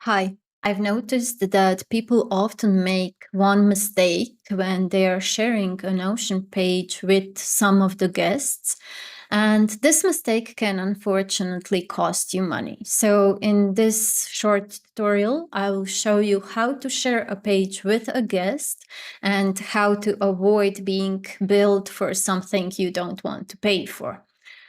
Hi, I've noticed that people often make one mistake when they are sharing a Notion page with some of the guests. And this mistake can unfortunately cost you money. So, in this short tutorial, I will show you how to share a page with a guest and how to avoid being billed for something you don't want to pay for.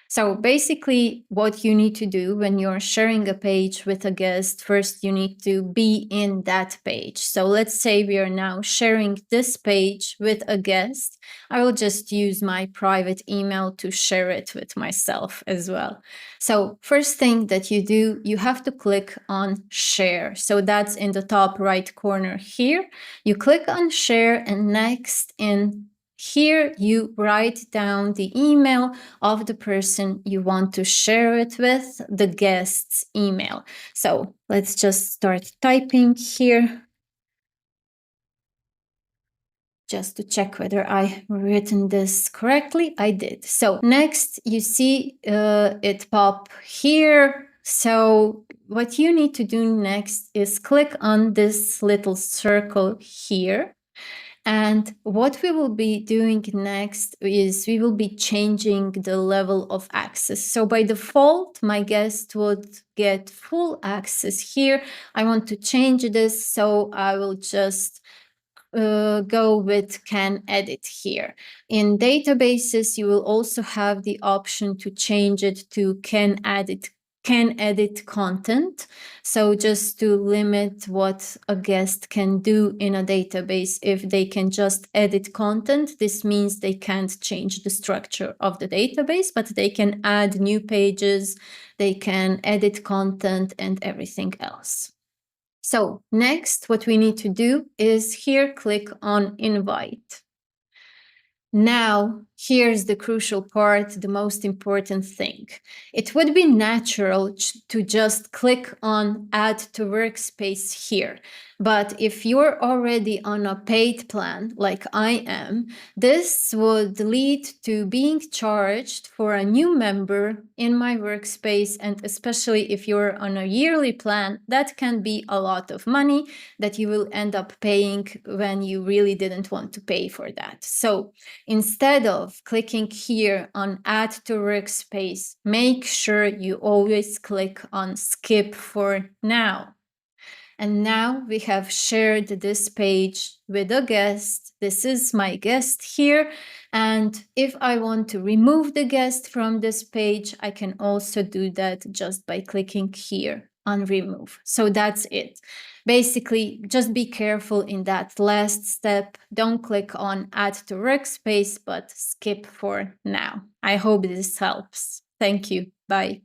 So basically, what you need to do when you're sharing a page with a guest, first you need to be in that page. So let's say we are now sharing this page with a guest. I will just use my private email to share it with myself as well. So first thing that you do, you have to click on share. So that's in the top right corner here. You click on share, and next in here, you write down the email of the person you want to share it with, the guest's email. So let's just start typing here just to check whether I written this correctly. I did. So next you see it pop here. So what you need to do next is click on this little circle here. And what we will be doing next is we will be changing the level of access. So by default, my guest would get full access here. I want to change this, so I will just go with can edit here. In databases, you will also have the option to change it to can edit content. So just to limit what a guest can do in a database, if they can just edit content, this means they can't change the structure of the database, but they can add new pages, they can edit content and everything else. So next, what we need to do is here click on invite. Now, here's the crucial part, the most important thing. It would be natural to just click on add to workspace here. But if you're already on a paid plan, like I am, this would lead to being charged for a new member in my workspace. And especially if you're on a yearly plan, that can be a lot of money that you will end up paying when you really didn't want to pay for that. So instead of clicking here on add to workspace, make sure you always click on skip for now. And now we have shared this page with a guest. This is my guest here. And if I want to remove the guest from this page, I can also do that just by clicking here on remove. So that's it. Basically, just be careful in that last step. Don't click on add to workspace, but skip for now. I hope this helps. Thank you. Bye.